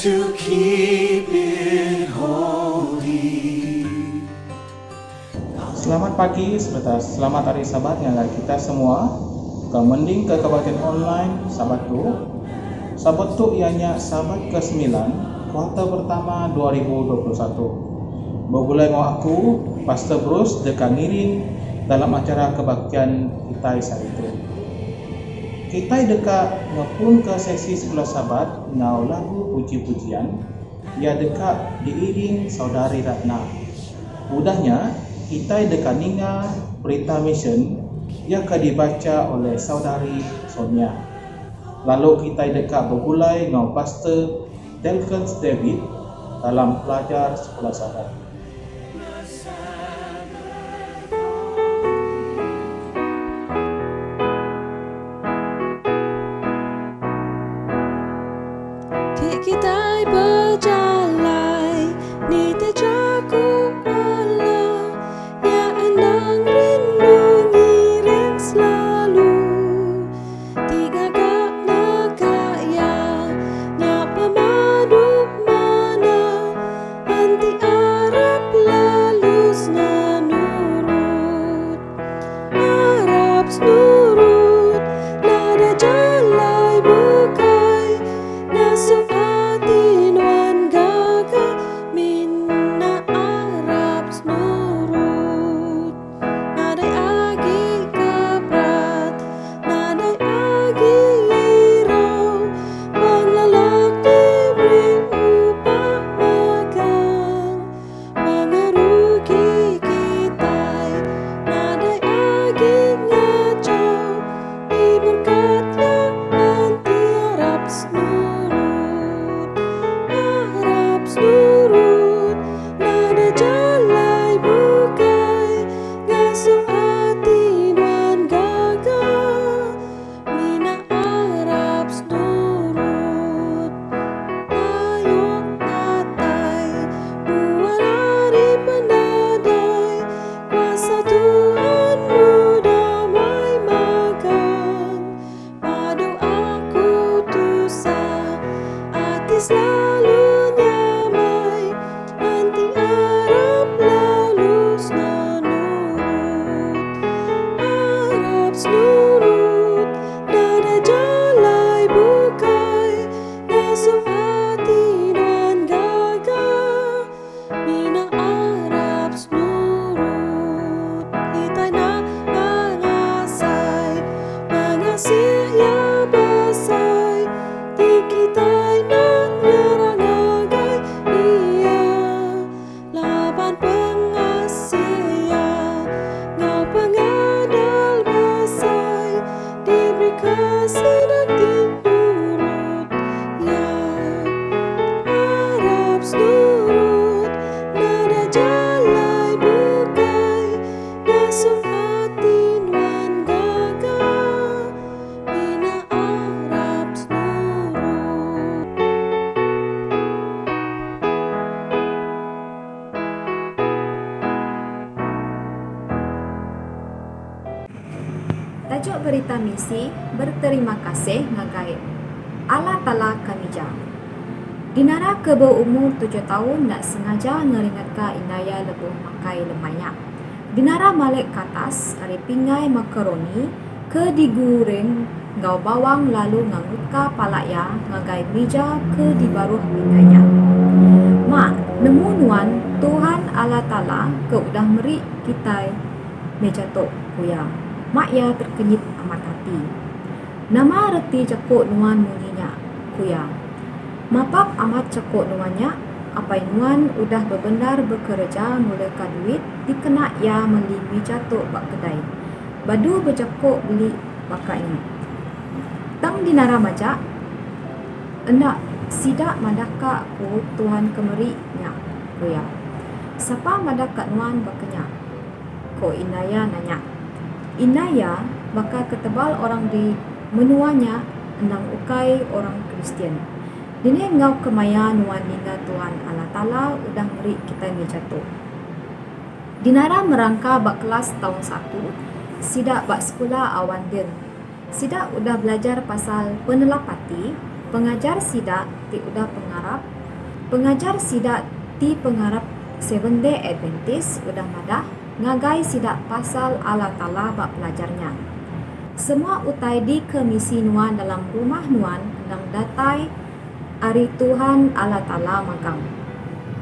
to keep it holy. Selamat pagi, selamat hari Sabat yang kita semua. Kemending ke Kabupaten Online Sabat tu ianya Sabat ke-9 kuartal pertama 2021. Bergulai dengan aku, Pastor Bruce dekat ngiring dalam acara kebaktian kita hari itu. Kita dekat ngepun ke sesi 10 Sabat ngau lagu puji-pujian. Ia dekat diiring Saudari Ratna. Udahnya kita dekat ninga berita mission yang akan dibaca oleh Saudari Sonia. Lalu kita dekat bergulai dengan Pastor Delkens David dalam pelajar sekolah Sabat. Kita berjalan di tejaku Allah, ya andang rindu ngiring selalu. Tiga gak negak ya nyapa madu mana, anti Arab lalus nurut. Arab nurut nada jalai bukai nasuk selalu nyamai, anti Arab lalus nurut. Arab nurut nada jalai bukai nasuk hati dan gagah. Mina Arab nurut kita nak mengasih ya besai di kita Tajuk berita misi berterima kasih ngagai Allah Ta'ala Kamija. Dinara ke berumur 7 tahun nak sengaja ngeringatkan inaya lebuh makai lemanyak. Dinara malik ke atas ari pingai makaroni ke digoreng ngau bawang lalu ngangutkan palaya ngagai meja ke dibaruh pingainya. Mak, nemu nuan Tuhan Allah Ta'ala ke udah meri kita meja tok kuya. Mak ya terkenyit amat hati. Nama reti cekuk nuan munyinya kuya. Mapap amat cekuk nuannya, apa nuan udah bebenar bekerja mulai duit dikena ya meli meja tok bak kedai. Badu bercekuk beli bakainya. Tang dinara majak, endak sidak madaka ku Tuhan kemeri nya kuya. Siapa madaka nuan bakenya? Ko inaya nanya. Inaya bakal ketebal orang di menuanya enang ukai orang Kristian. Dini ngau kemaya nuan ninga Tuhan Allah Ta'ala udah ngeri kita ni jatuh. Dinara merangka bak kelas tahun 1, sidak bak sekolah awan dir. Sidak udah belajar pasal penelapati, pengajar sidak ti udah pengarap, pengajar sidak ti pengarap Seventh Day Adventist udah madah ngagai sidak pasal Allah Ta'ala bak pelajarnya. Semua utai di kemisi nuan dalam rumah nuan nang datai ari Tuhan Allah Ta'ala magang.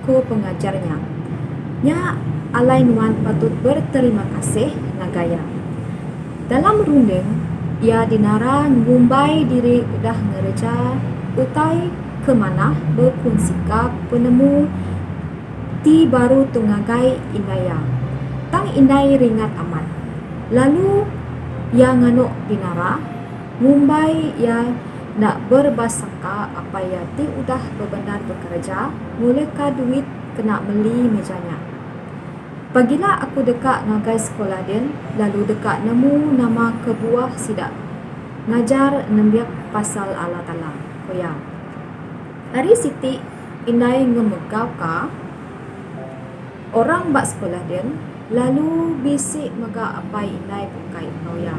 Ku pengajarnya. Nya alai nuan patut berterima kasih ngagaya. Dalam runding, ia dinara ngumbai diri udah ngereja utai kemana berpun sikap penemu ti baru tungagai indaya. Tang indai ringat amat. Lalu ia nganuk dinara ngumbai ia nak berbasaka apa ia ti udah bebenar bekerja mulai ka duit kena beli mejanya. Pagilah aku dekat ngagai sekolah din, lalu dekat nemu nama kebuah sidak. Ngajar nembiak pasal Allah Ta'ala. Koya. Hari siti indai ngemegau ka orang bak sekolah din, lalu bisik mega apa indai bukai koya.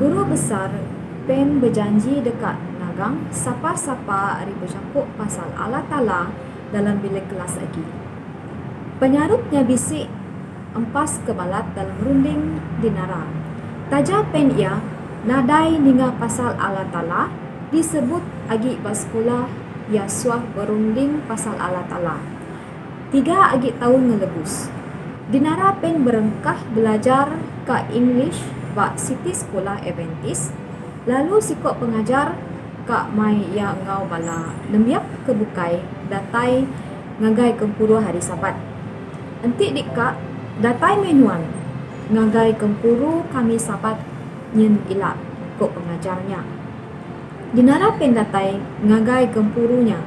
Guru besar pen berjanji dekat nagang siapa-siapa ari bercampur pasal Allah Ta'ala dalam bilik kelas lagi. Penyarutnya bisik empas kebalat dalam runding dinara. Taja pen ia nadai ninga pasal Allah Ta'ala disebut agi basekolah ia suah berunding pasal Allah Ta'ala. 3 agi tahun ngelebus. Dinara pen berengkah belajar ke English bak City Sekolah Adventist. Lalu sikok pengajar kak mai ia ngau bala nembiak kebukai datai ngagai kempuru hari Sabat. Entik dikak datai menuan ngagai kempuru kami Sabat nyen ilak kok pengajarnya. Dinara pen datai ngagai kempurunya.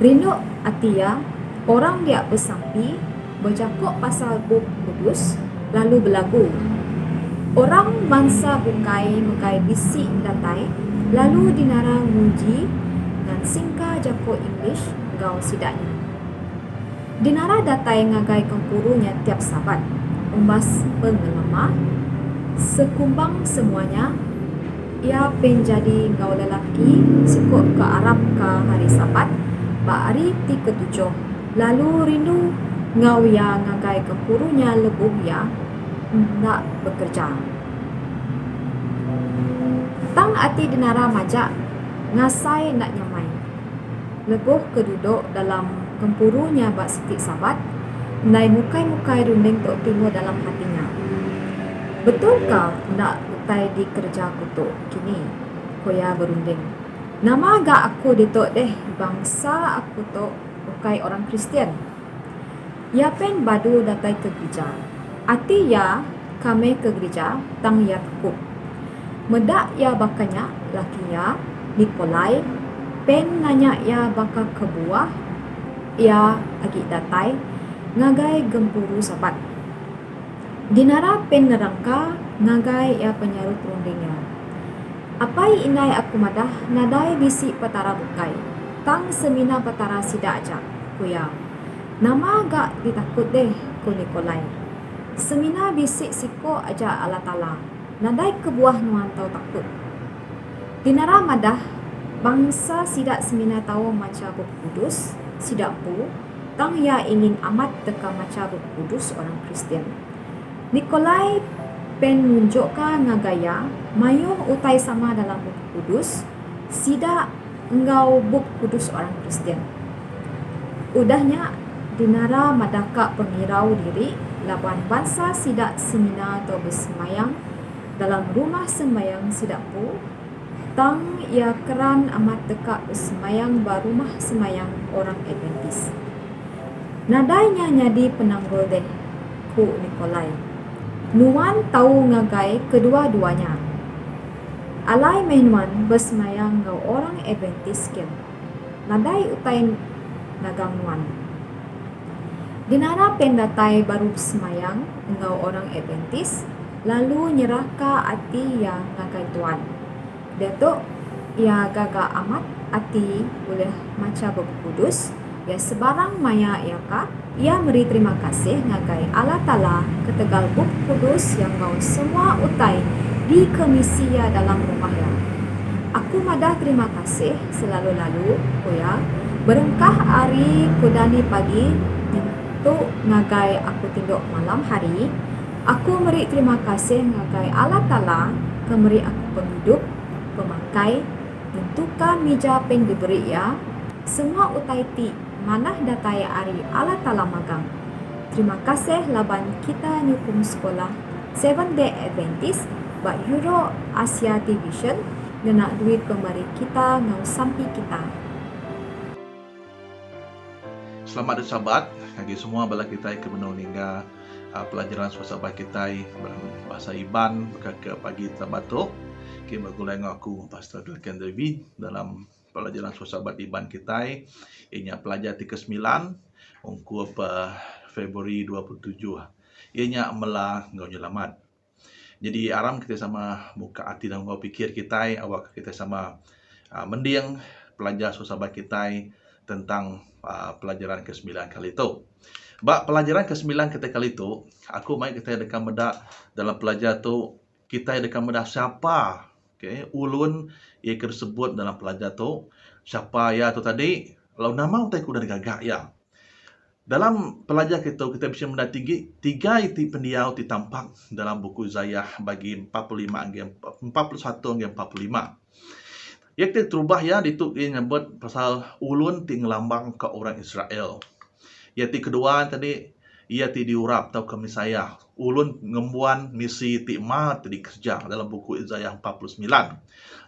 Rindu atia orang dia bersampi bercakap pasal buk kudus lalu berlagu. Orang bangsa bukai mukai bisik datai lalu dinara nguji dan singka jako English gau sidaknya. Dinara datai ngagai kempurunya tiap Sabat umbas pengelama sekumbang semuanya ia penjadi ngau lelaki sikut ke Arab ke hari Sabat bak hari ti ketujuh lalu rindu ngau ya ngagai kempurunya lebuh ya nak bekerja. Tang ati dinara majak ngasai nak nyamai. Lebuh keduduk dalam kempurunya bak setik Sabat, nai mukai-mukai runding tok timo dalam hatinya. Betulkah nak utai di kerja kutuk kini? Koya berunding. Nama agak aku ditok deh bangsa aku tok ukai orang Kristian. Ya pen badu datai ke gereja. Ati ya kami ke gereja tang ya takut. Medak ya bakanya laki ya Nikolai pen nanya ya baka kebuah ya agi datai ngagai gempuru Sabat. Dinara pen nerangka ngagai ya penyarut rundingnya. Apai inai aku madah nadai bisi patara bukai. Tang semina patara sida aja kuya. Nama agak ditakut deh ku Nikolai. Semina bisik siko aja Allah Ta'ala. Nadai kebuah nuan tau takut. Dinara madah bangsa sidak semina tahu maca buk kudus, sidak pu, tang ya ingin amat teka maca buk kudus orang Kristian. Nikolai pen nunjukkan ngagaya mayuh utai sama dalam buk kudus, sidak engau buk kudus orang Kristian. Udahnya dinara madaka pengirau diri laban bangsa sidak semina atau bersemayang dalam rumah sembayang sidak pu tang ia keran amat dekat bersemayang barumah sembayang orang Adventist. Nadainya nyadi penanggul deh ku Nikolai. Nuan tahu ngagai kedua-duanya. Alai menuan bersemayang ngau orang Adventist kian. Nadai utai nagang nuan. Dinara pendatai baru bersemayang ngau orang Adventist lalu nyerahka ati yang ngagai tuan. Datuk ia gaga amat ati boleh maca buk kudus ya sebarang maya ia ka ia beri terima kasih ngagai Allah Ta'ala ketegal buk kudus yang ngau semua utai di kemisia dalam rumah ya. Aku Aku madah terima kasih selalu-lalu kuya. Berengkah hari kudani pagi untuk ngagai aku tinduk malam hari. Aku meri terima kasih ngagai Allah Ta'ala kemeri aku penghidup, pemakai, bentukan mija pen diberi ya. Semua utai ti manah datai ari Allah Ta'ala magang. Terima kasih laban kita nyukung sekolah 7 Day Adventist bak Euro Asia Division ngena duit pemberi kita ngau sampi kita. Selamat hari Sabat bagi semua bala kita ke menung hingga pelajaran suasabat kita bahasa Iban ke pagi Sabat tu. Kita bergulai dengan aku Pastor Duncan David dalam pelajaran suasabat Iban kita. Ianya pelajar 39 ungku Februari 27. Ianya melah ngau nyelamat. Jadi aram kita sama buka hati dan ngau pikir kita awak kita sama mendiang pelajar suasabat kita tentang pelajaran ke-9 kali itu. Bak pelajaran ke-9 kita kali itu, aku mai kita dekat medak dalam pelajar tu kita dekat medak siapa, okey, ulun ia tersebut dalam pelajar tu, siapa ya tu tadi, kalau nama utai ku dah gagak ya. Dalam pelajar kita bisa mendak tiga iti pendiau ditampak dalam buku Zayah bagi 41 hingga 45. Ia kita terubah ya dituk dia nyebut pasal ulun ti ngelambang ke orang Israel. Ia ti kedua tadi ia ti diurap tau ke Mesaya. Ulun ngembuan misi ti ma ti dikerja dalam buku Isaiah 49.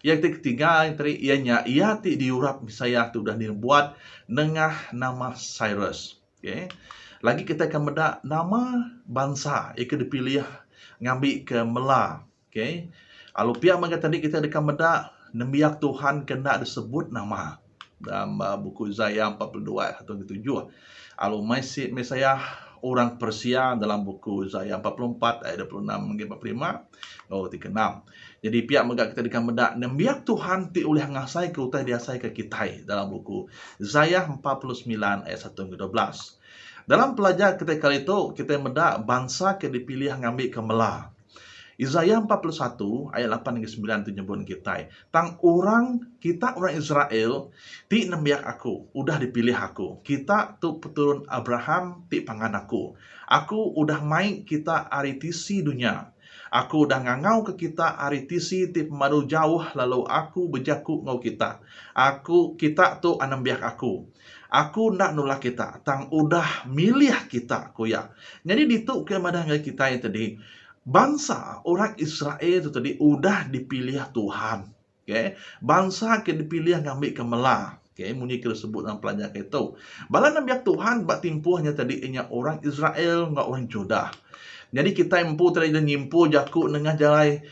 Ia ti ketiga tadi ianya ia ti diurap Mesaya tu dah dibuat nengah nama Cyrus. Okey. Lagi kita akan bedak nama bangsa ia dipilih ngambil ke Mela. Okey. Alu pihak mengata tadi kita akan bedak Nembiak Tuhan kena disebut nama dalam buku Isaiah 42 atau 7. Alu Mesaya orang Persia dalam buku Isaiah 44 ayat 26 hingga 45. Oh 36. Jadi pihak megak kita dikan bedak nembiak Tuhan ti oleh ngasai ke utai diasai ke kita dalam buku Isaiah 49 ayat 1 hingga 12. Dalam pelajar kita kali itu kita bedak bangsa ke dipilih ngambil ke Mela. Isaiah 41 ayat 8 hingga 9 tu nyebut kita. Tang orang kita orang Israel ti nembiak aku, udah dipilih aku. Kita tu peturun Abraham ti pangan aku. Aku udah main kita aritisi dunia. Aku udah ngangau ke kita aritisi ti pemadu jauh lalu aku bejaku ngau kita. Kita tu anembiak aku. Aku nak nolak kita. Tang udah milih kita kuya. Jadi dituk ke madang kita yang tadi. Bangsa orang Israel itu tadi udah dipilih Tuhan. Okay? Bangsa ke dipilih ngambil ke Mela. Okay? Muni kita sebut dalam pelajar itu. Bala nambiak Tuhan bak timpuhnya tadi inya orang Israel nggak orang Judah. Jadi kita empu tadi dan nyimpu jaku nengah jalai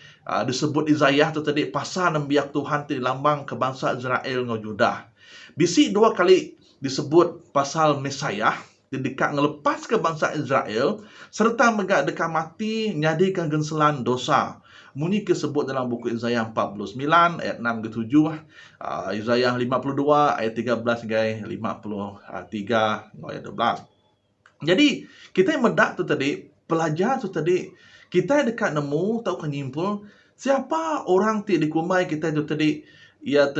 disebut Isaiah itu tadi pasal nambiak Tuhan tadi lambang ke bangsa Israel nggak Judah. Bisi dua kali disebut pasal Mesaya. Dekat ngelepas ke bangsa Israel serta megak dekat mati nyadikan genselan dosa. Muni kesebut dalam buku Isaiah 49 ayat 6 ke 7, Isaiah 52 ayat 13 hingga 53 ayat 12. Jadi kita yang medak tu tadi, pelajar tu tadi, kita dekat nemu tahu kenyimpul siapa orang ti dikumai kita tu tadi ia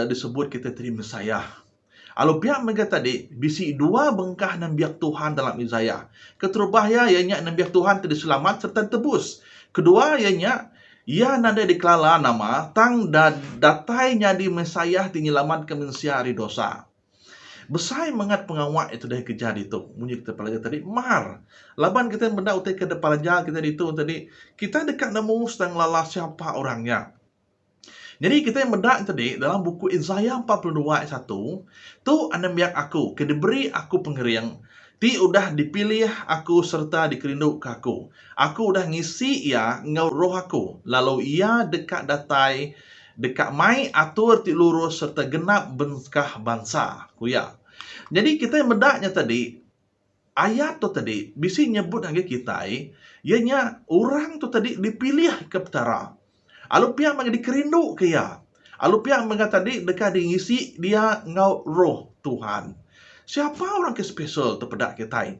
disebut kita terima Mesaya. Alu pihak mereka tadi, bisi dua bengkah nambiak Tuhan dalam Isaiah. Keterubah ya, ianya nambiak Tuhan tidak selamat serta tebus. Kedua, ianya, ia nada dikelala nama, tang datainya di Mesaya dinyelamat ke mensiari dosa. Besai mengat pengawak itu dah kejar itu. Munyi kita pelajar tadi, mar. Laban kita benda utai ke depan pelajar kita itu tadi, kita dekat nemu sedang lala siapa orangnya. Jadi kita yang bedak tadi dalam buku Isaiah 42 ayat 1, tu anembiak aku, kediberi aku pengeriang, ti udah dipilih aku serta dikerinduk ke aku. Aku udah ngisi ia ngau roh aku, lalu ia dekat datai, dekat mai atur ti lurus serta genap bengkah bangsa. Kuya. Jadi kita yang bedaknya tadi, ayat tu tadi, bisi nyebut lagi kita, ianya orang tu tadi dipilih ke petara. Alu pihak mengadi kerindu ke ya. Alu pihak mengata tadi dekat diisi dia ngau roh Tuhan. Siapa orang ke special terpedak kita?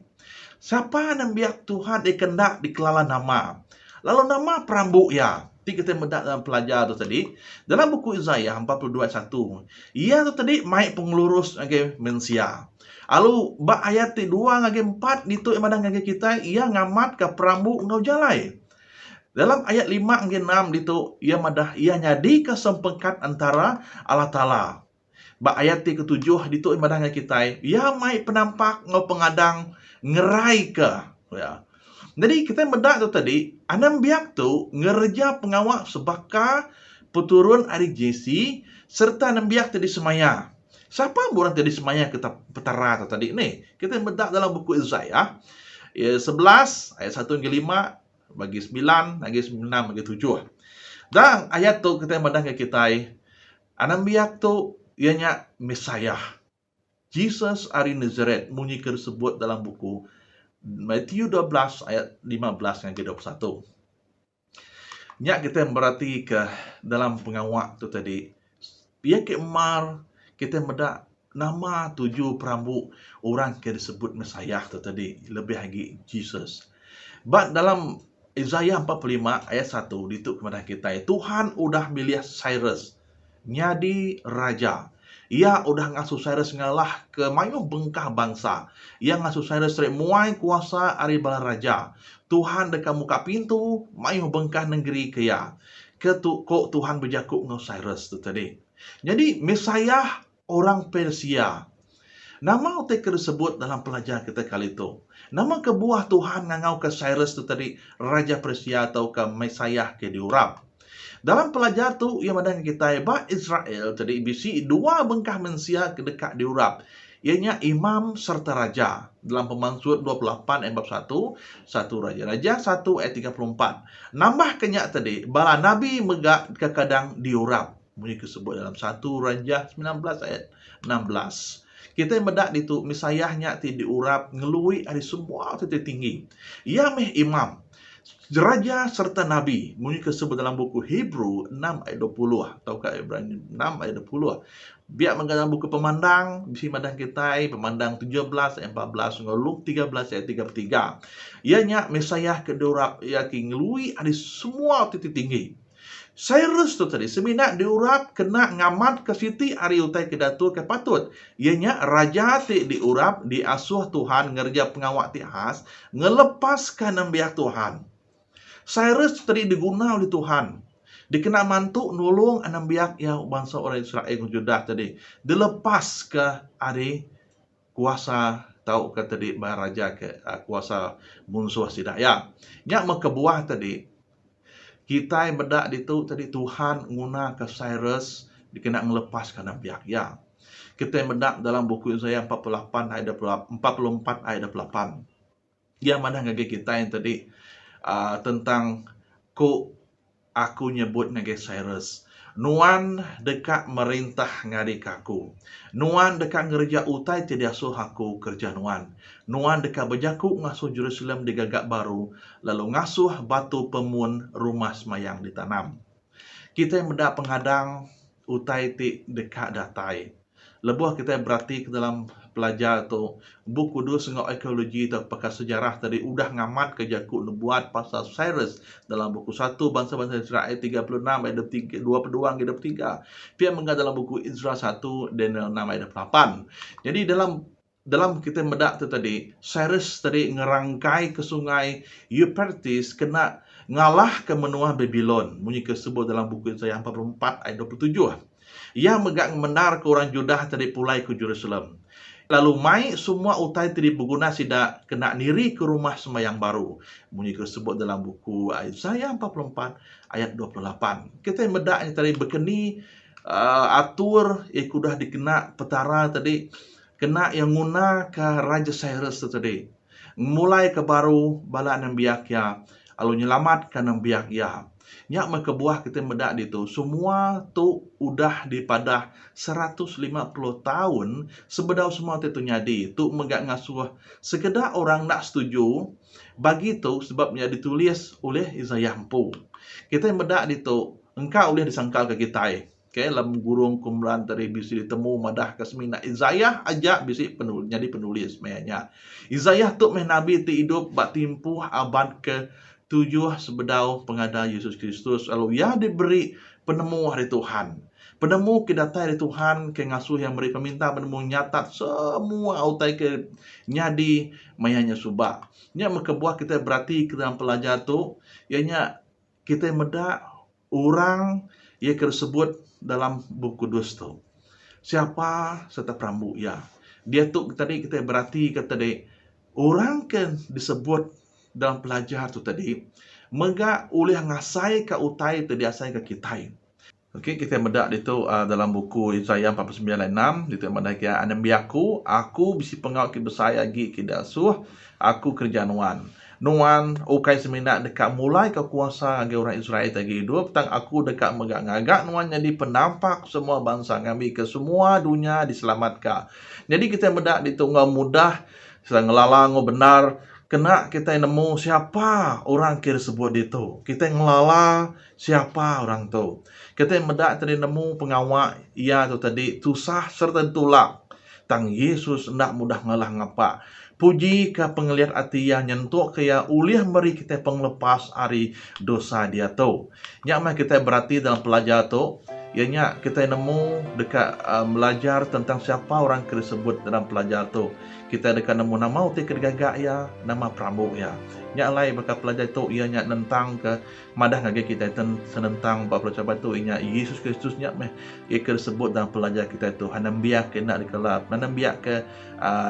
Siapa nambiak Tuhan dikendak dikelala nama? Lalu nama perambu ya. Ti kita mendak dalam pelajar tu tadi, dalam buku Isaiah 42 ayat 1. Ia tu tadi mai pengelurus ngage mensia. Alu ba ayat 2 ngage 4 ditu madang ngage kita ia ngamat ke perambu ngau jalai. Dalam ayat 5 ngage 6 ditu ia madah ia nyadi kesempengkat antara Allah Taala. Ba ayat ke-7 ditu madah ngage kita ia mai penampak ngau pengadang ngerai ke ya. Jadi kita medak tu tadi, anam biak tu ngerja pengawak sebaka peturun hari Jesi serta anam biak tadi semaya. Siapa orang tadi semaya kita petara tu tadi ni? Kita medak dalam buku Isaiah 11 ayat 1 hingga 5 bagi 9, bagi 6, bagi 7. Dan ayat tu kita medak ke kita anam biak tu ianya Mesiah. Jesus dari Nazaret munyi tersebut dalam buku Matthew 12 ayat 15 hingga 21. Nyak kita berarti ke dalam pengawak tu tadi. Ia ke emar kita medak nama 7 perambu orang ke disebut Mesiah tu tadi. Lebih lagi Jesus. But dalam Isaiah 45 ayat 1 dituk kepada kita. Tuhan udah milih Cyrus nyadi raja. Ia udah ngasuh Cyrus ngalah ke mayu bengkah bangsa. Ia ngasuh Cyrus muai kuasa ari bala raja. Tuhan dekat muka pintu mayu bengkah negeri kaya. Kok Tuhan berjakuk ngau Cyrus tu tadi. Jadi Mesiah orang Persia. Nama utek disebut dalam pelajar kita kali itu. Nama kebuah Tuhan ngangau ke Cyrus tu tadi raja Persia atau ke Mesiah ke diurap. Dalam pelajar tu ia madang kita ba Israel tadi bisi 2 bengkah mensia ke dekat diurap. Ianya imam serta raja. Dalam Pemansur 28 ayat 1, 1 raja-raja 1 ayat 34. Nambah kenyak tadi bala nabi megak kadang diurap. Bunyi disebut dalam 1 Raja 19 ayat 16. Kita medak ditu Mesiahnya ti diurap ngelui ada semua titik tinggi. Ia meh imam raja serta nabi. Bunyi disebut dalam buku Hebrew 6 ayat 20 atau ke Ibrani 6 ayat 20. Biak mengadakan buku pemandang bisi madang kita pemandang 17 ayat 14 Luk 13 ayat 33. Ianya Mesiah kedurap ia ngelui ada semua titik tinggi. Cyrus tu tadi seminak diurap kena ngamat ke siti ari utai kedatur ke patut. Ianya raja ti diurap diasuh Tuhan ngerja pengawak ti khas ngelepaskan nembiak Tuhan. Cyrus tadi diguna oleh Tuhan. Dikena mantu nulung anambiak yang bangsa orang Israel Judah tadi. Dilepas ke ari kuasa tahu ke tadi raja ke kuasa musuh sidaya. Nya mekebuah tadi kita yang bedak ditu tadi Tuhan nguna ke Cyrus dikena ngelepaskan nambiak ya. Kita yang bedak dalam buku Isaiah 44 ayat 28. Yang mana ngage kita yang tadi tentang aku nyebut ngage Cyrus. Nuan dekat merintah ngadi kaku. Nuan dekat ngerja utai tidak asuh aku kerja nuan. Nuan dekat berjaku ngasuh Jerusalem digagak baru. Lalu ngasuh batu pemun rumah semayang ditanam. Kita yang mendak pengadang utai ti dekat datai. Lebuh kita berarti ke dalam pelajar tu buku 2 sengok ekologi atau pakar sejarah tadi udah ngamat ke jakuk nubuat pasal Cyrus dalam buku 1 bangsa-bangsa Israel 36 ayat 22 hingga 23. Pihak mengat dalam buku Izra 1 Daniel 6 ayat 8. Jadi dalam kita medak tu tadi Cyrus tadi ngerangkai ke sungai Euphrates kena ngalah ke menua Babylon. Bunyi kesebut dalam buku Isaiah 44 ayat 27. Ia megak menar ke orang Judah tadi pulai ke Jerusalem. Lalu mai semua utai tadi berguna sida kena niri ke rumah semayang baru. Bunyi tersebut dalam buku Isaiah 44 ayat 28. Kita medak tadi berkeni atur kudah dikena petara tadi kena yang guna ke Raja Cyrus tadi. Mulai ke baru bala nambiak ya. Lalu nyelamat ke nambiak ya. Nyak mekebuah kita medak ditu semua tu udah di pada 150 tahun sebedau semua tu nyadi tu megak ngasuh sekedar orang nak setuju bagi tu sebabnya ditulis oleh Isaiah empu. Kita medak ditu engkau boleh disangkal ke kita dalam gurung kumpulan tadi bisi ditemu madah ke semina Isaiah aja bisi penulis jadi penulis mayanya. Isaiah tu meh nabi ti hidup bak timpuh abad ke 7 tujuh sebedau pengada Yesus Kristus. Lalu ia diberi penemu hari Tuhan. Penemu kedatai dari Tuhan ke ngasuh yang beri peminta penemu nyatat semua utai ke nyadi mayanya subak. Nya mekebuah kita berarti ke dalam pelajar tu, ianya kita meda orang ia tersebut dalam buku kudus tu. Siapa serta perambu ya. Dia tu tadi kita berarti kata dia orang kan disebut dalam pelajar tu tadi mega oleh ngasai ke utai tadi asai ke kitai. Okey, kita medak itu dalam buku Yesaya 49 ayat 6, itu medak ya anambiaku, aku bisi pengau ki besai agi ki dasuh, aku kerja nuan. Nuan ukai seminat dekat mulai ke kuasa agi orang Israel tagi hidup, tang aku dekat megak-ngagak nuan jadi penampak semua bangsa ngambil ke semua dunia diselamatkan. Jadi kita medak ditunggal mudah, sedang ngelalang benar, kena kita nemu siapa orang kira sebut itu. Kita ngelala siapa orang tu. Kita medak tadi nemu pengawak ia tu tadi tusah serta tulak. Tang Yesus nak mudah ngalah ngapa. Puji ke pengeliat hati yang nyentuh kaya uliah beri kita penglepas hari dosa dia tu. Nyak mah kita berarti dalam pelajar tu, ianya kita nemu dekat belajar tentang siapa orang kira sebut dalam pelajar tu. Kita dekat nemu nama uti kedegagak ya, nama Prabu ya. Nyak lai bakal pelajar tu ianya nentang ke madah ngage kita senentang bab pelajar tu ianya Yesus Kristus nyak meh ia kira sebut dalam pelajar kita tu. Hanambiak ke nak dikelap, hanambiak ke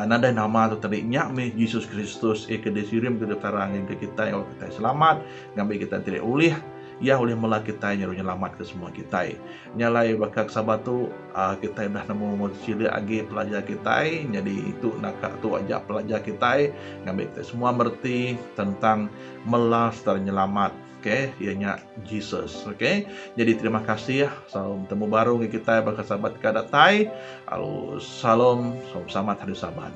nada nama tu tadi nyak meh Yesus Kristus ia ke disirim ke terang ke kita kalau kita selamat, ngambil kita tidak ulih ia oleh mula kita nyaru nyelamat ke semua kita. Nyalai bakal sabat tu kita dah nemu mocile agi pelajar kita, jadi itu nak tu ajak pelajar kita ngambil kita semua berti tentang melas ternyelamat. Okey, ianya Jesus. Okey. Jadi terima kasih ya. Salam temu baru ke kita bakal sahabat kadatai. Lalu salam selamat hari Sabat.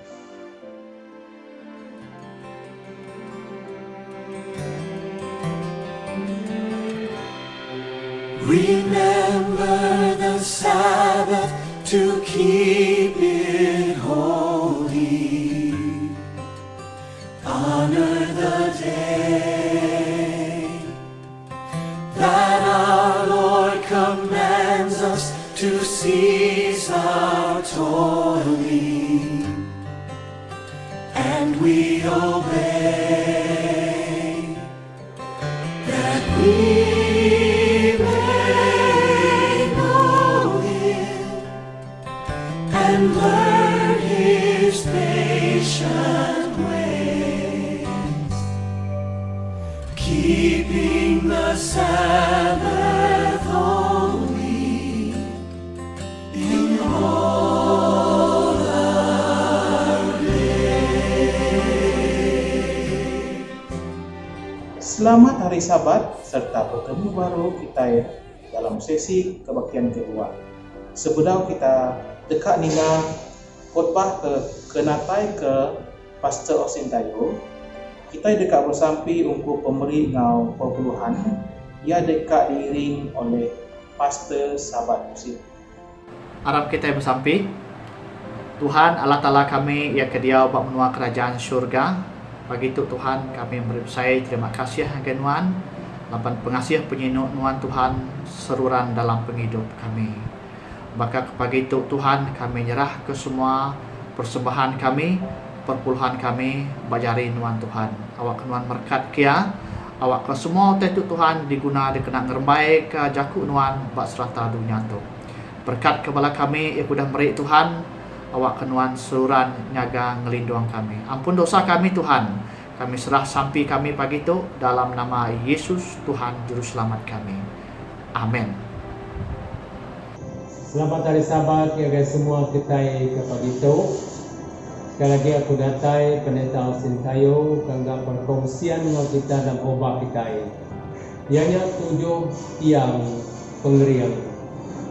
Remember the Sabbath to keep it holy. Honor the day that our Lord commands us to cease our toiling, and we obey that we and learn His patient ways, keeping the Sabbath holy in all our days. Selamat hari Sabat serta bertemu baru kita dalam sesi kebaktian kedua. Sebelum kita dekat ninga khotbah ke natai ke Pastor Osintayo, kita dekat bersampi untuk pemberi ngau perpuluhan, ia dekat diiring oleh Pastor Sabat Musim. Harap kita bersampi. Tuhan Allah Ta'ala kami yang kediau bak menua kerajaan syurga. Bagi itu Tuhan kami bersai terima kasih akan Nuan. Lapan pengasih penyinuk Nuan Tuhan seruran dalam penghidup kami. Maka pagi itu Tuhan kami nyerah ke semua persembahan kami, perpuluhan kami, bajari Nuan Tuhan. Awak Nuan berkat kia, awak ke semua itu Tuhan diguna dikena ngerbai ke jaku Nuan bak serata dunia tu. Berkat kepada kami yang sudah beri Tuhan, awak kenuan seluruhan nyaga ngelindung kami. Ampun dosa kami Tuhan. Kami serah sampai kami pagi itu dalam nama Yesus Tuhan Juru Selamat kami. Amin. Selamat hari Sabat ya guys semua kita ke pagi itu. Sekali lagi aku datai Pendeta Osintayo kangga perkongsian dengan kita dan obah kita. Ianya 7 tiang pengerian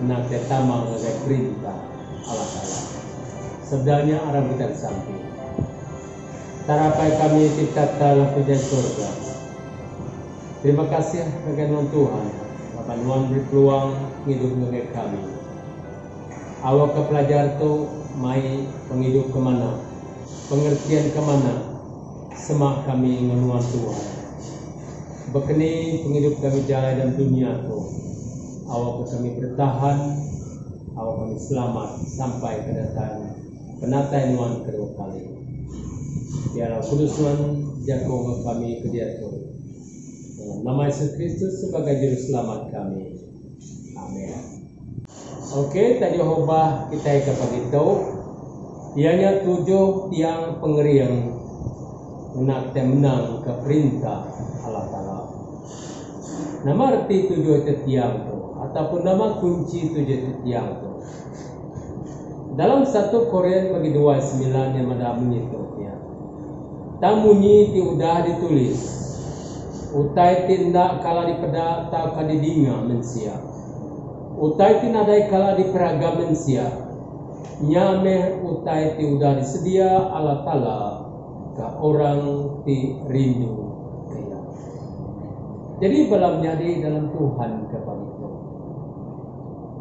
nak tetama dengan perintah Allah Ta'ala. Sebenarnya arah kita samping. Tarapai kami kita dalam pujian surga. Terima kasih kepada Tuhan. Bapak Nuan beri peluang hidup dengan kami. Awak ke pelajar tu mai penghidup kemana, pengertian kemana, semak kami menuan Tuhan. Bekeni penghidup kami jaya dalam dunia tu. Awak kami bertahan, awak kami selamat sampai kedatangan penatai Tuhan kedua kali. Biarlah kudus Tuhan jaga kami ke dia tu. Dalam nama Yesus Kristus sebagai juru selamat kami. Amin. Okey, tadi hobah kita ke begitu. Ianya 7 tiang pengeriang nak menang ke perintah Allah Ta'ala. Nama arti 7 tiang tu ataupun nama kunci 7 tiang tu. Dalam 1 Korintus bagi 2:9 yang ada bunyi tu ya. Tamunyi ti udah ditulis. Utai tindak kala dipeda tak kadidinga mensia. Utai ti nadai kala diperagam mensia. Nyame utai ti udah disedia Allah Ta'ala ke orang ti rindu kaya. Jadi balam nyadi dalam Tuhan kepada itu.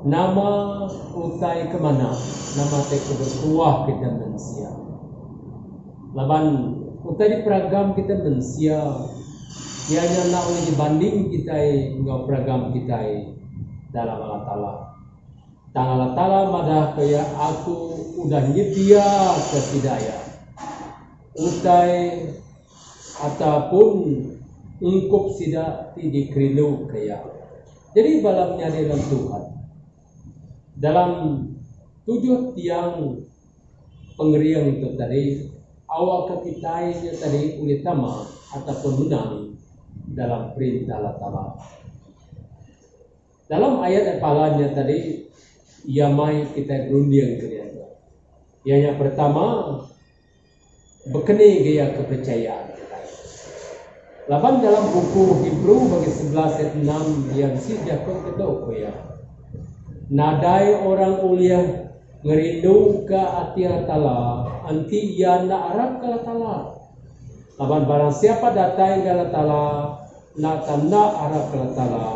Nama utai kemana? Nama te kebertuah kita mensia. Laban utai diperagam kita mensia. Ianya nak oleh dibanding kita ngau peragam kita dalam Allah Ta'ala. Tang Allah Ta'ala madah kaya aku udah nyedia kesidaya. Utai ataupun ungkup sida ti dikrilu kaya. Jadi balamnya dalam Tuhan. Dalam 7 tiang pengeriang itu tadi, awak kekitainya tadi utama ataupun menang dalam perintah Allah Ta'ala. Dalam ayat apalanya tadi, ia mai kita berunding ke dia. Yang pertama, bekeni gaya kepercayaan kita. Laban dalam buku Hebrew bagi 11 ayat 6 yang si Jakob ketok ya. Nadai orang ulia ngerindu ke hati Allah Ta'ala, anti ia nak arap ke Allah Ta'ala. Laban barang siapa datang ke Allah Ta'ala, nak tanda arap ke Allah Ta'ala,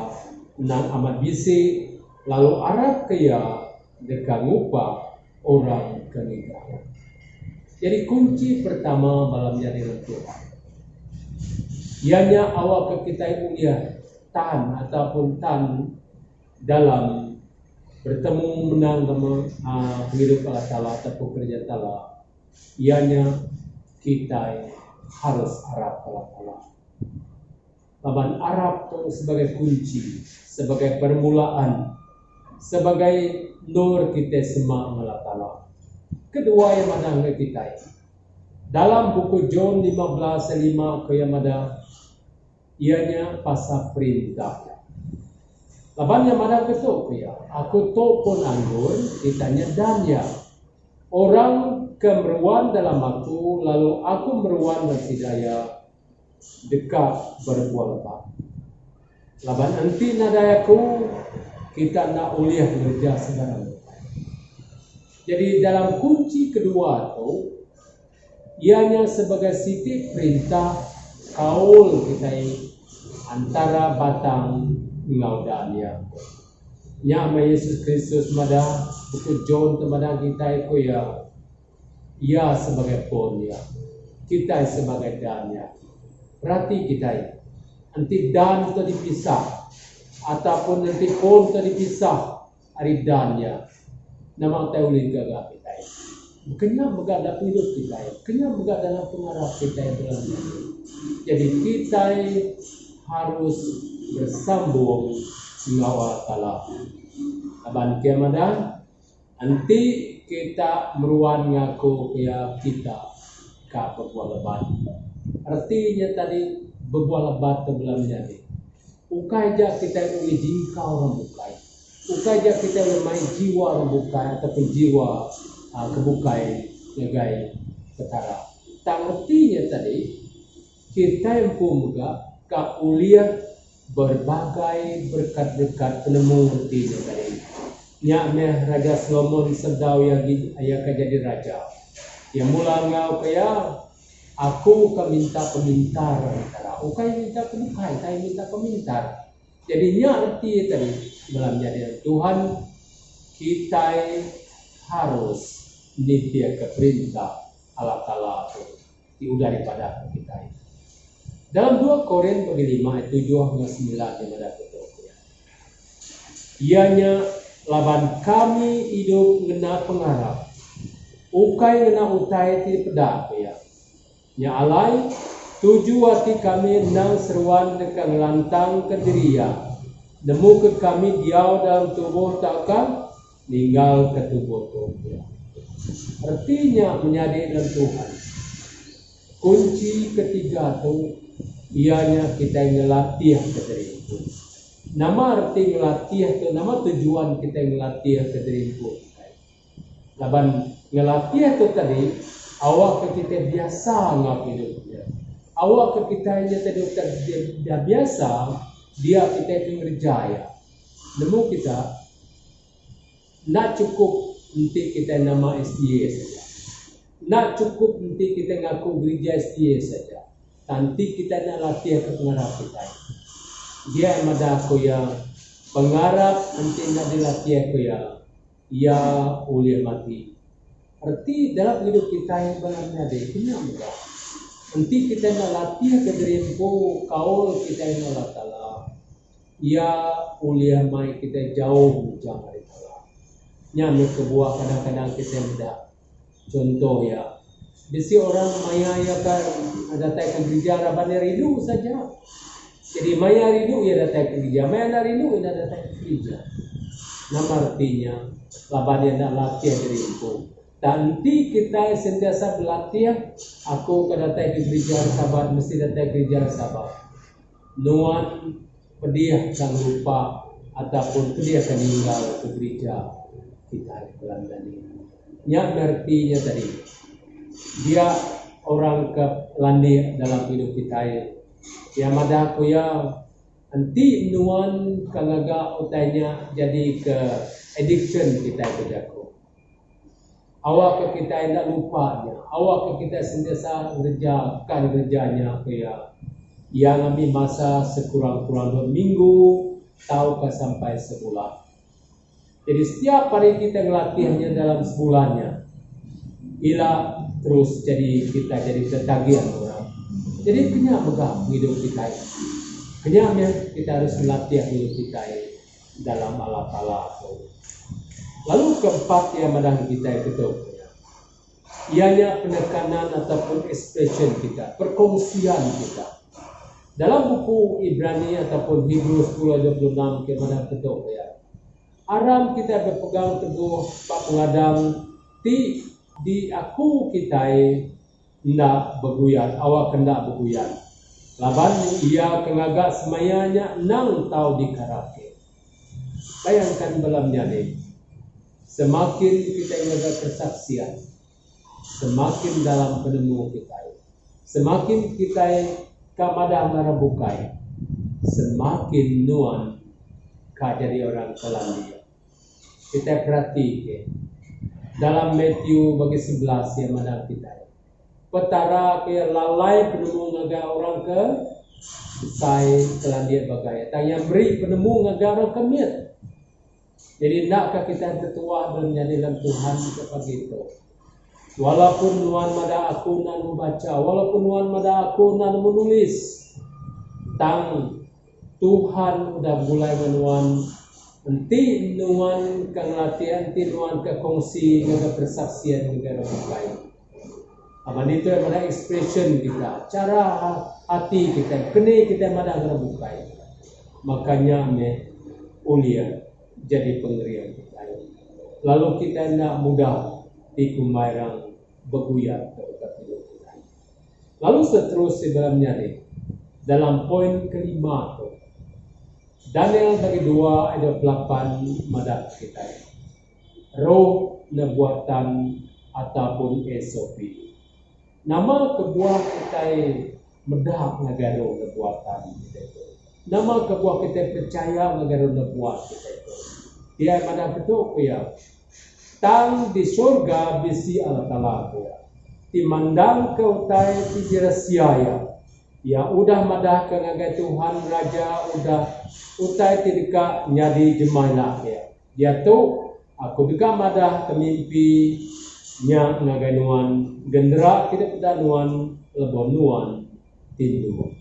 nak amat bisi, lalu arap kaya dekat ngupa orang keninggalan. Jadi kunci pertama malamnya di Tuhan. Ianya awak ke kita ulia tan ataupun tan dalam bertemu menang dengan hidup Allah Ta'ala ataupun kerja Ta'ala. Ianya kita harus harap Allah Ta'ala. Laban Arab itu sebagai kunci, sebagai permulaan, sebagai nur kita semua Allah Ta'ala. Kedua yang mana kita dalam buku John 15:5 ke yang ada ianya pasal perintah. Laban yang mana ketuk ya, aku tu pun anggur, ditanya dan ya. Orang kemeruan dalam aku, lalu aku meruan dan sidaya dekat berbuah lebat. Laban nanti nadayaku kita nak uliah kerja segala. Jadi dalam kunci kedua tu, ianya sebagai siti perintah kaul kita antara batang ngaudania. Nyama Yesus Kristus mada buku John temada kita itu ya, ia sebagai pon ya, kita sebagai dan ya. Berarti kita nanti dan itu dipisah ataupun nanti pon itu dipisah hari dan ya. Nama tahu liga kita. Kena berada hidup kita. Kena berada dalam pengarah kita dalam hidup. Jadi kita harus bersambung dengan Allah Ta'ala. Aban kiamadan nanti kita meruan ngaku ya kita ke berbuah lebat. Artinya tadi berbuah lebat itu belum jadi. Ukai aja kita boleh jingkau orang bukai. Ukai aja kita boleh main jiwa orang bukai ataupun jiwa kebukai negai ketara. Tak artinya tadi kita yang pun juga kauliah berbagai berkat-berkat penemu artinya tadi. Nyakmeh Raja Solomon sedau yang ayah jadi raja. Yang mula ngau kaya aku minta pemintar antara. Ukai minta kebukai, saya minta pemintar. Jadi nyak arti tadi dalam jadi Tuhan kita harus nitia ke perintah Allah Ta'ala itu diudah daripada kita. Dalam 2 Korin bagi 5 ayat 7 hingga 9 yang ada betul. Ianya laban kami hidup ngena pengarap. Ukai ngena utai ti pedak ya. Nya alai tuju hati kami nang seruan dekat lantang kedirian. Nemu ke kami diau dalam tubuh takkan ninggal ke tubuh tubuh. Artinya menyadari dalam Tuhan. Kunci ketiga tu ianya kita ngelatih ke diri itu. Nama arti ngelatih tu, nama tujuan kita ngelatih ke diri itu. Laban ngelatih tu tadi, awak ke kita biasa ngap hidupnya. Awak ke kita nya tadi dia biasa, dia kita itu ngerjaya. Nemu kita nak cukup nanti kita nama SDA saja. Nak cukup nanti kita ngaku gereja SDA saja. Nanti kita nak latih ke pengarap kita. Dia yang ada aku yang pengarap nanti nak dilatih aku ya. Ia boleh mati. Arti dalam hidup kita yang balanya ada kena mudah. Nanti kita nak latih ke diri kaul kita yang Allah Taala. Ia boleh mai kita jauh jauh dari Allah. Nyamuk kebuah kadang-kadang kita mudah. Contoh ya, bisi orang maya ya kan datang ke gereja rabannya rindu saja. Jadi maya rindu ya datang ke gereja, maya nak rindu ya datang ke gereja. Nama artinya labannya nak latih diri itu. Nanti kita sentiasa berlatih. Aku kan datang ke gereja sahabat mesti datang ke gereja sahabat. Nuan pedih sang lupa ataupun pedih akan meninggal ke gereja kita pelan ini. Yang artinya tadi dia orang ke landi dalam hidup kita ya madah aku ya nanti nuan kalaga utainya jadi ke addiction kita kerjaku awak ke kita tidak lupanya awak ke kita sentiasa kerjakan kerjanya ya yang ambil masa sekurang-kurang 2 minggu tahu ke sampai sebulan. Jadi setiap hari kita ngelatihnya dalam sebulannya, ila terus jadi kita jadi ketagihan orang. Jadi kena megah hidup kita. Kenyanya kita harus melatih hidup kita dalam Allah Taala. Lalu keempat yang madang kita itu ianya penekanan ataupun expression kita, perkongsian kita. Dalam buku Ibrani ataupun Hebrews 10:26 ke mana betul ya. Aram kita berpegang teguh pak pengadang di aku kita nak berguyan awak kena berguyan laban ia kenagak semayanya nang tau di karaoke. Bayangkan belamnya ni semakin kita menjaga persaksian semakin dalam penemu kita semakin kita kamadah marabukai semakin nuan ka jadi orang Polandia. Kita perhatikan dalam Matthew bagi 11 yang mana kita petara ke lalai penemu ngaga orang ke sai Polandia bagai tang yang beri penemu ngaga orang ke miat. Jadi nakkah kita bertuah dan menjadi dalam Tuhan kepada itu. Walaupun nuan mada aku nan membaca, walaupun nuan mada aku nan menulis, tang Tuhan udah mulai menuan nanti nuan kang latihan nanti nuan ke kongsi ke persaksian negara lain. Apa itu yang mana expression kita, cara hati kita, kene kita mana bukai. Makanya ulia jadi pengerian kita. Lalu kita nak mudah dikumairang beguyat terhadap hidup kita. Lalu seterusnya dalamnya dalam poin kelima tu. Daniel bagi 2 ayat 8 madat kita. Roh nebuatan ataupun SOP. Nama kebuah kita medah ngagaro nebuatan kita itu. Nama kebuah kita percaya ngagaro nebuat kita itu. Dia mana betul ya. Tang di surga bisi Allah Taala ya. Timandang ke utai ti dirasiaya. Ya udah madah ke ngagai Tuhan Raja udah utai tidika nyadi jemaah ya. Dia tu aku juga madah ke mimpi nya ngagai nuan gendera tidak pada nuan lebon nuan tindu.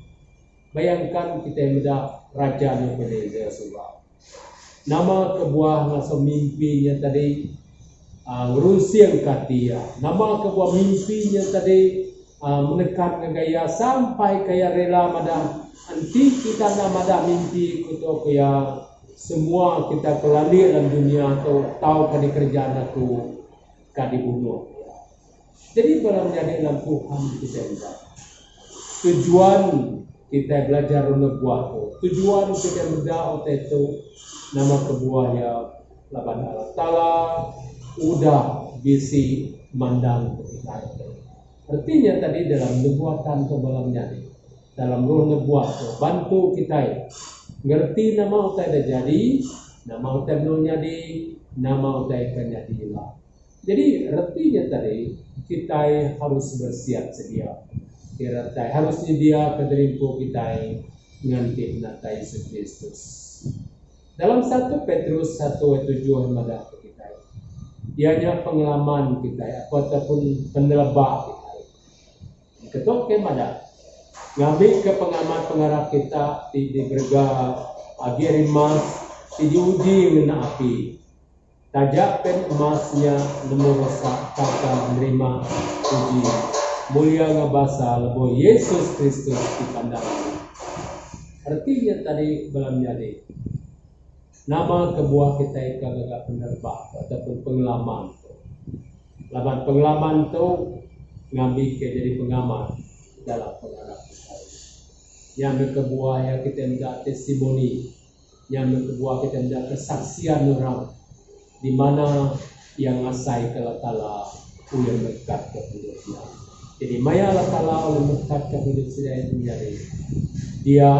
Bayangkan kita muda raja Nebuchadnezzar surga. Nama kebuah ngaso mimpinya tadi ngurusi katia. Nama kebuah mimpinya tadi menekan gaya sampai kaya rela mada anti kita namada mimpi kuto kaya semua kita kelali dalam dunia atau tahu kadi kerjaan aku kadi bunuh. Jadi dalam jadi dalam Tuhan kita juga tujuan kita belajar nubuat tu, tujuan kita berdoa itu nama kebuahnya laban Allah Taala udah bisi mandang kita. Artinya tadi dalam nubuatan tu dalam jadi dalam roh nubuat tu bantu kita ngerti nama utai dah jadi, nama utai belum jadi, nama utai akan jadilah. Jadi artinya tadi kita harus bersiap sedia. Kita harus sedia keterimpu kita nganti natai Yesus Kristus. Dalam 1 Petrus 1:7 madah kita. Ianya pengalaman kita ataupun penelabak kita. Ketok ke madah. Ngambil ke pengalaman pengarah kita di berga agi emas diuji mena api. Tajak pen emasnya nemu rosak kata menerima uji. Mulia ngabasa lebo Yesus Kristus dipandang. Artinya tadi belum jadi. Nama kebuah kita kagak penerbak ataupun pengalaman. Laban pengalaman tu ngambil ke jadi pengamat dalam pengarah kita. Yang kebuah yang kita mendak testimoni, yang kebuah kita mendak kesaksian orang di mana yang ngasai ke latala ulun berkat ke hidupnya. Jadi maya latala ulun berkat ke hidup sidaya itu menjadi dia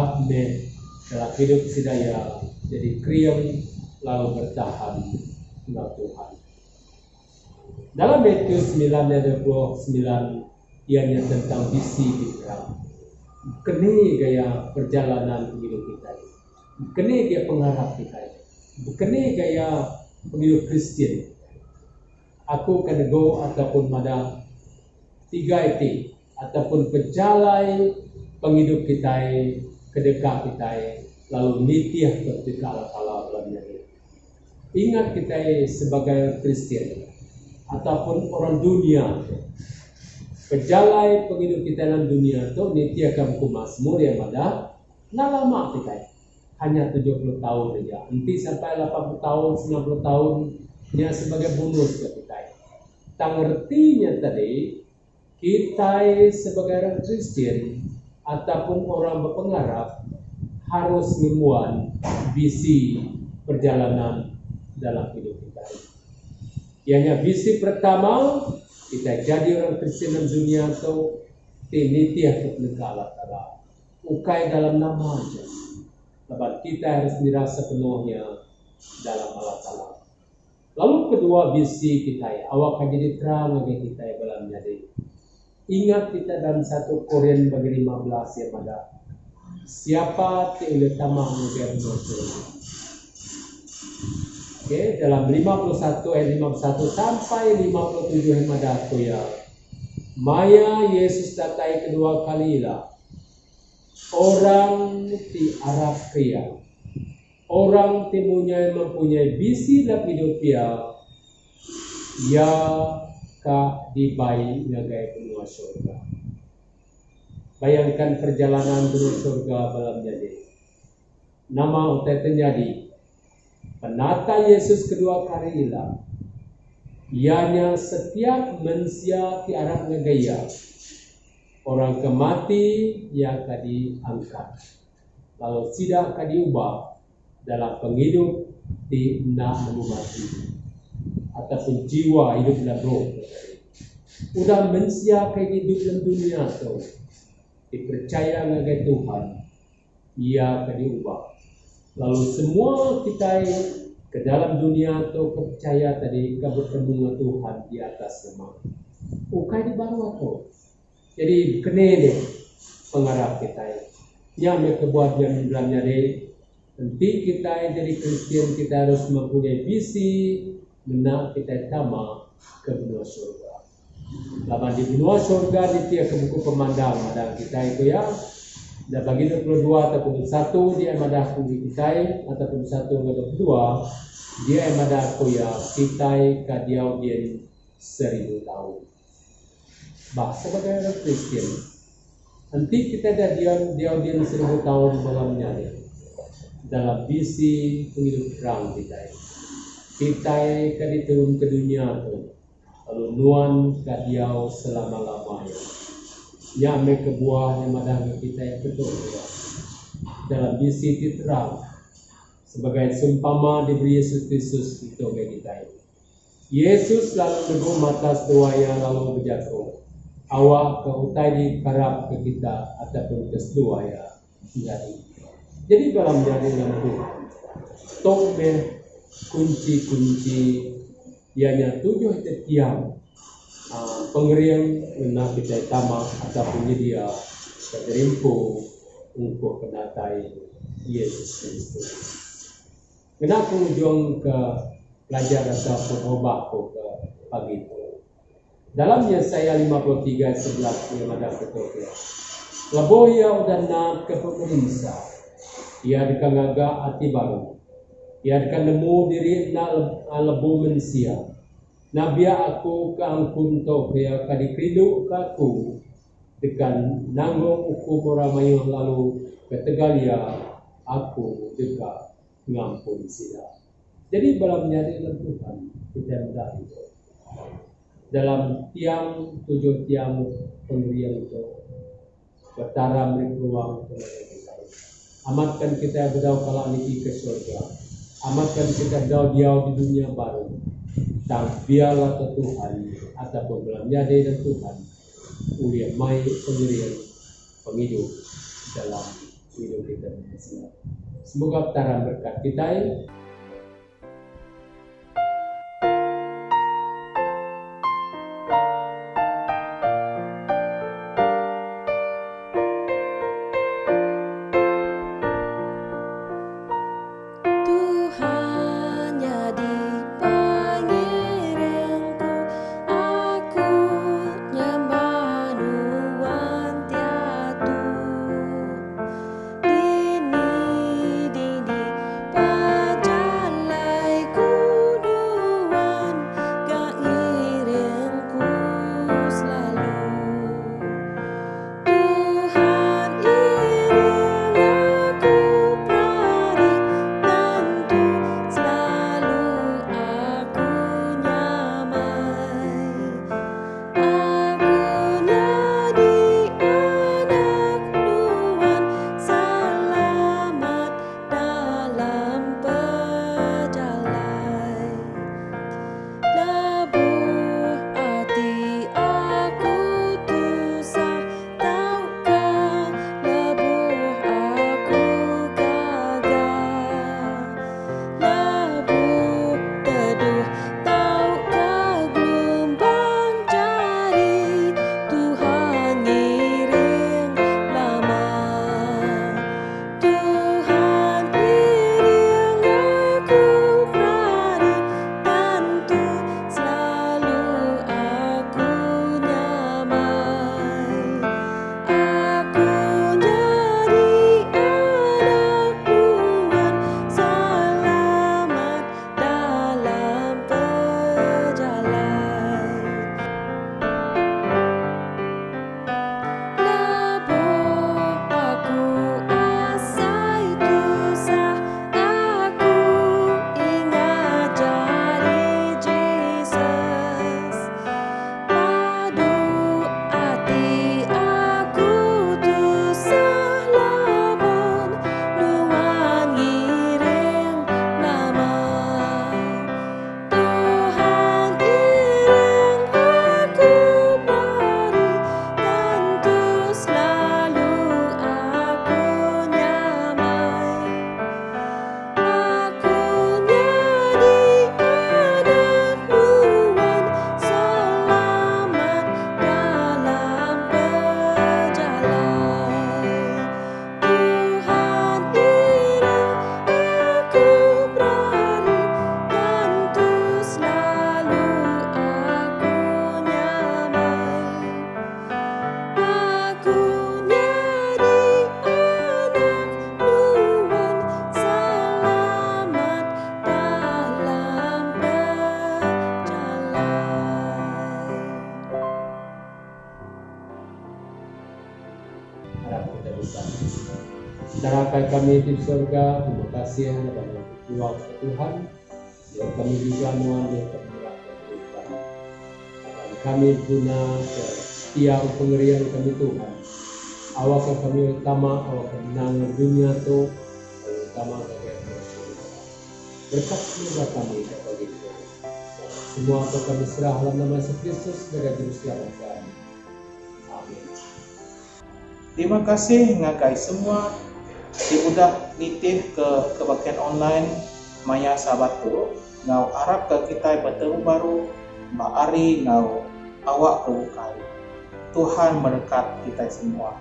dalam hidup sidaya jadi kriam lalu bertahan dengan Tuhan. Dalam Matius 9:29 ianya tentang visi kita. Kene gaya perjalanan hidup kita. Kene gaya pengharap kita. Kene gaya penghidup Kristen. Aku kanego ataupun mada 3 eti ataupun pejalai penghidup kita kedekat kita lalu nitiah ketika Allah dalamnya. Ingat kita sebagai Kristen ataupun orang dunia, pejalai penghidup kita dalam dunia itu nitiah kamu Mazmur yang ada lama kita hanya 70 tahun saja. Nanti sampai 80 tahun, 90 tahun nya sebagai bonus ke kita. Tak ngertinya tadi kita sebagai orang Kristen ataupun orang berpengarap harus memuat visi perjalanan dalam hidup kita. Ianya visi pertama kita jadi orang Kristen dalam dunia itu tinitiah kepada Allah Taala. Ukai dalam nama aja. Sebab kita harus dirasa penuhnya dalam Allah Taala. Lalu kedua visi kita awak akan jadi terang bagi kita dalam jadi. Ingat kita dalam 1 Korintus 15 yang ada. Siapa yang utama menjadi surga? Oke, dalam 51 ayat 51 sampai 57 yang ada tu ya. Maya Yesus datang kedua kalilah. Orang di Arab Kria. Orang timunya mempunyai visi dalam hidup dia. Ya ka dibai ngagai penuh surga. Bayangkan perjalanan menuju surga dalam jadi. Nama utai terjadi. Penata Yesus kedua kali ilah. Ianya setiap manusia di Arab ngegaya. Orang kemati yang tadi angkat. Lalu sidak diubah dalam penghidup di nak mati. Ataupun jiwa hidup dalam roh. Udah manusia kayak hidup dalam dunia tu. Dipercaya dengan Tuhan, ia akan diubah. Lalu semua kita ke dalam dunia itu percaya tadi kita bertemu dengan Tuhan di atas nama. Ukai di bawah tu. Jadi kena deh pengharap kita. Yang mereka buat yang dalamnya deh. Nanti kita jadi Kristen kita harus mempunyai visi benar kita sama ke benua surga. Laban di benua surga di tiap ke buku pemandang ada kita itu ya Dan bagi 22 ataupun 1 dia madah ku kita ataupun 1 ke 22 dia madah ku ya kita ka dia 1000 tahun. Bah sebagai orang Kristen nanti kita ada dia 1000 tahun malamnya dalam visi penghidup terang kita diturun ke dunia tu lalu nuan ka dia selama-lamanya nyame ke buah yang madah kita yang betul ya. Dalam visi terang sebagai seumpama diberi Yesus Kristus itu bagi kita. Yesus lalu teguh matas tuaya lalu berjatuh. Awak ke utai di karab ke kita ataupun ke tuaya jadi dalam jadi dalam Tuhan. Tong kunci-kunci ianya 7 tiang pengeriang menak kita tama ataupun dia keterimpu untuk kenatai Yesus Kristus. Kenapa ujung ke pelajar ataupun obak ke pagi itu? Dalam Yesaya 53 11 yang ada ketua. Lebo ia udana ke pemerintah. Ia dikangaga ati baru. Ia dikan nemu diri na lebu manusia. Nabia aku keangkun to kaya kadikridu kaku dekan nanggung uku moramayong lalu ketegalia aku dekat ngampun sila. Jadi dalam nyari Tuhan kita mudah itu. Dalam tiang 7 tiang pemberian itu bertara beri peluang kepada kita. Amatkan kita berdau kalau niki ke surga. Amatkan kita berdau dia di dunia baru. Dan biarlah ke Tuhan ataupun dalam nyari dan Tuhan ulian mai pemberian penghidup dalam hidup kita semua. Semoga terang berkat kita. Tuhan jadi pangirengku, aku nyembah nuan tiatu. Dini pacar dosa. Darakai kami di surga, terima kasih kepada Tuhan Tuhan yang kami juga nuan yang tergerak Tuhan. Akan kami guna setiap pengerian kami Tuhan. Awak kami utama, awak menang dunia tu utama kami. Berkat semoga kami kepada Tuhan. Semua apa kami serah dalam nama Yesus Kristus sebagai juru selamat kami. Amin. Terima kasih ngagai semua diudah nitih ke kebaktian online Maya Sabat tu ngau harap ke kita bertemu baru Mbak Ari ngau awak kebukai. Tuhan berkat kita semua.